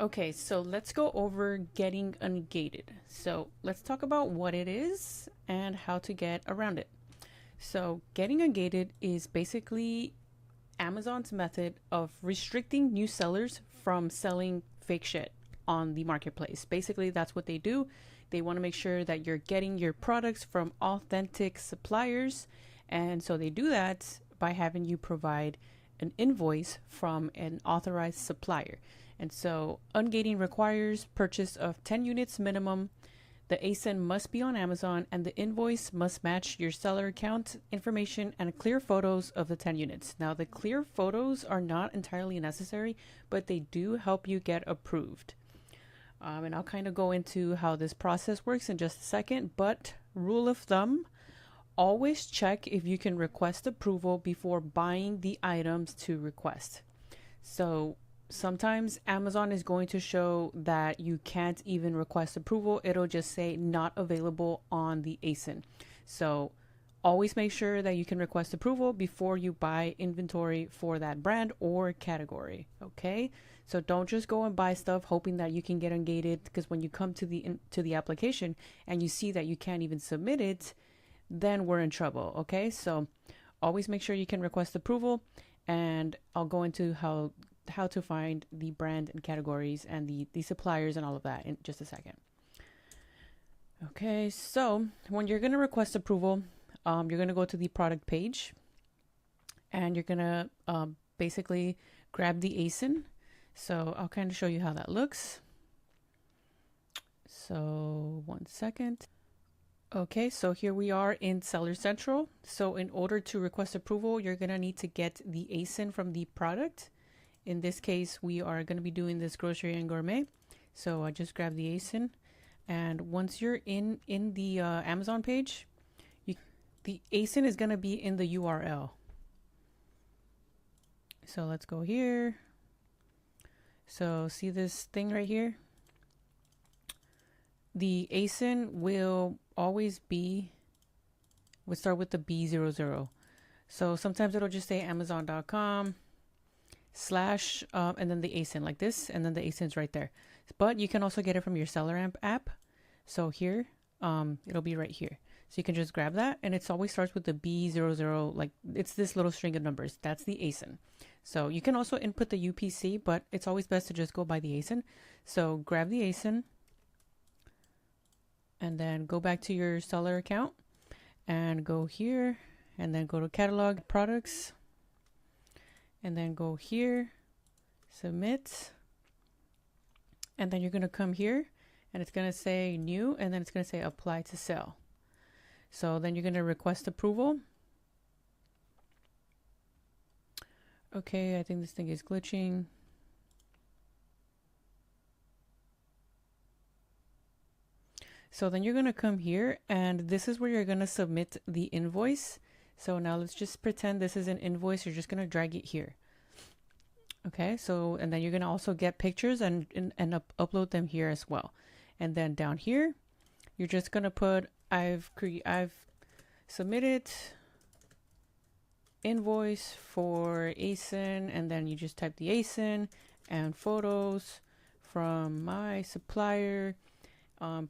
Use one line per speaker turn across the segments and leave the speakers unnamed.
Okay, so let's go over getting ungated. So let's talk about what it is and how to get around it. So getting ungated is basically Amazon's method of restricting new sellers from selling fake shit on the marketplace. Basically, that's what they do. They want to make sure that you're getting your products from authentic suppliers. And so they do that by having you provide an invoice from an authorized supplier. And so ungating requires purchase of 10 units minimum. The ASIN must be on Amazon, and the invoice must match your seller account information and clear photos of the 10 units. Now, the clear photos are not entirely necessary, but they do help you get approved. And I'll kind of go into how this process works in just a second, but rule of thumb, always check if you can request approval before buying the items to request. So sometimes Amazon is going to show that you can't even request approval. It'll just say not available on the ASIN. So always make sure that you can request approval before you buy inventory for that brand or category. Okay, so don't just go and buy stuff hoping that you can get ungated, because when you come to the application and you see that you can't even submit it, then we're in trouble. Okay, so always make sure you can request approval, and I'll go into how to find the brand and categories and the suppliers and all of that in just a second. Okay, so when you're going to request approval, you're going to go to the product page, and you're going to basically grab the ASIN. So I'll kind of show you how that looks. So 1 second. Okay, so here we are in Seller Central. So in order to request approval, you're going to need to get the ASIN from the product. In this case, we are going to be doing this grocery and gourmet. So I just grab the ASIN, and once you're in the Amazon page, the ASIN is going to be in the URL. So let's go here. So see this thing right here? The ASIN will always start with the B00. So sometimes it'll just say Amazon.com / and then the ASIN like this, and then the ASIN's right there. But you can also get it from your SellerAmp app. So here, it'll be right here. So you can just grab that, and it always starts with the B00, like it's this little string of numbers. That's the ASIN. So you can also input the UPC, but it's always best to just go by the ASIN. So grab the ASIN, and then go back to your seller account, and go here, and then go to catalog products, and then go here, submit, and then you're going to come here, and it's going to say new, and then it's going to say apply to sell. So then you're going to request approval. Okay, I think this thing is glitching. So then you're going to come here, and this is where you're going to submit the invoice. So now let's just pretend this is an invoice. You're just going to drag it here. Okay, so, and then you're going to also get pictures and upload them here as well. And then down here, you're just going to put, I've submitted invoice for ASIN, and then you just type the ASIN and photos from my supplier.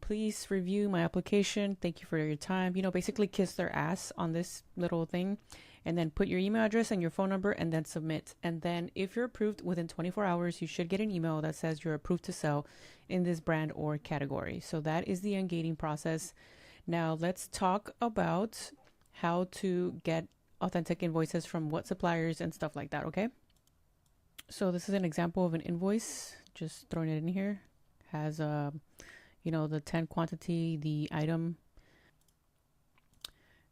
Please review my application. Thank you for your time. You know, basically kiss their ass on this little thing, and then put your email address and your phone number, and then submit. And then if you're approved within 24 hours, you should get an email that says you're approved to sell in this brand or category. So that is the ungating process. Now let's talk about how to get authentic invoices from what suppliers and stuff like that. Okay. So this is an example of an invoice, just throwing it in here. Has the 10 quantity, the item.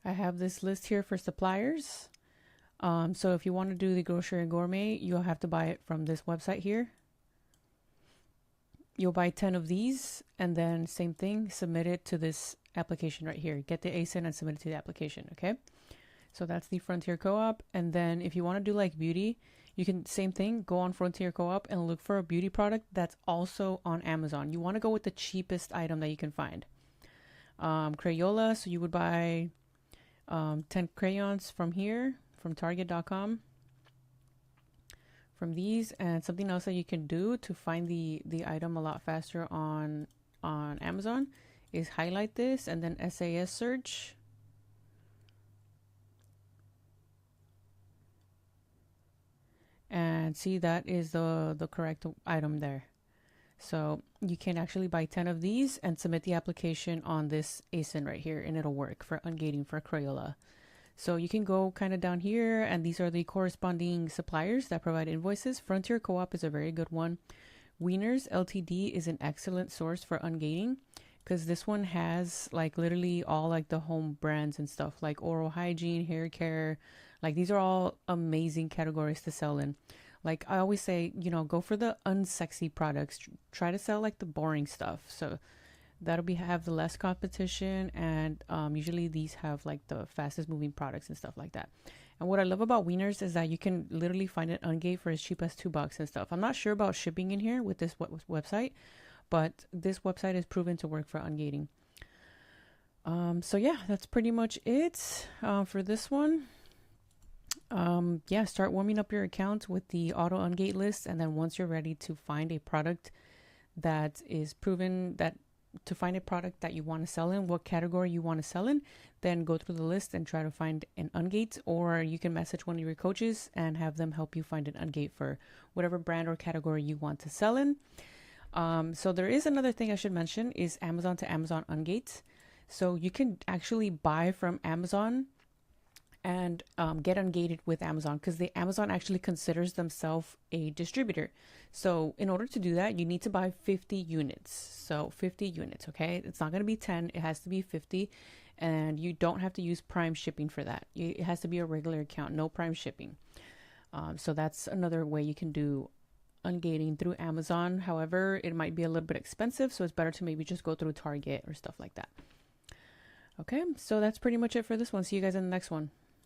I have this list here for suppliers. So if you want to do the grocery and gourmet, you'll have to buy it from this website here. You'll buy 10 of these, and then same thing, submit it to this application right here. Get the ASIN and submit it to the application. Okay. So that's the Frontier Co-op. And then if you want to do like beauty, you can, same thing, go on Frontier Co-op and look for a beauty product that's also on Amazon. You want to go with the cheapest item that you can find. Crayola, so you would buy 10 crayons from here, from Target.com from these. And something else that you can do to find the item a lot faster on Amazon is highlight this and then SAS search. And see, that is the correct item there. So you can actually buy 10 of these and submit the application on this ASIN right here, and it'll work for ungating for Crayola. So you can go kind of down here, and these are the corresponding suppliers that provide invoices. Frontier Co-op is a very good one. Wieners Ltd is an excellent source for ungating, because this one has like literally all like the home brands and stuff, like oral hygiene, hair care. Like these are all amazing categories to sell in. Like I always say, you know, go for the unsexy products. Try to sell like the boring stuff. So that'll have the less competition, and usually these have like the fastest moving products and stuff like that. And what I love about Wieners is that you can literally find it ungate for as cheap as $2 and stuff. I'm not sure about shipping in here with this website, but this website is proven to work for ungating. So yeah, that's pretty much it for this one. Yeah, start warming up your account with the auto ungate list, and then once you're ready to find a product that is proven that you want to sell in, what category you want to sell in, then go through the list and try to find an ungate, or you can message one of your coaches and have them help you find an ungate for whatever brand or category you want to sell in. So there is another thing I should mention is Amazon to Amazon ungates. So you can actually buy from Amazon and get ungated with Amazon, because the Amazon actually considers themselves a distributor. So in order to do that, you need to buy 50 units. So 50 units, okay? It's not going to be 10. It has to be 50. And you don't have to use Prime shipping for that. It has to be a regular account, no Prime shipping. So that's another way you can do ungating through Amazon. However, it might be a little bit expensive, so it's better to maybe just go through Target or stuff like that. Okay, so that's pretty much it for this one. See you guys in the next one.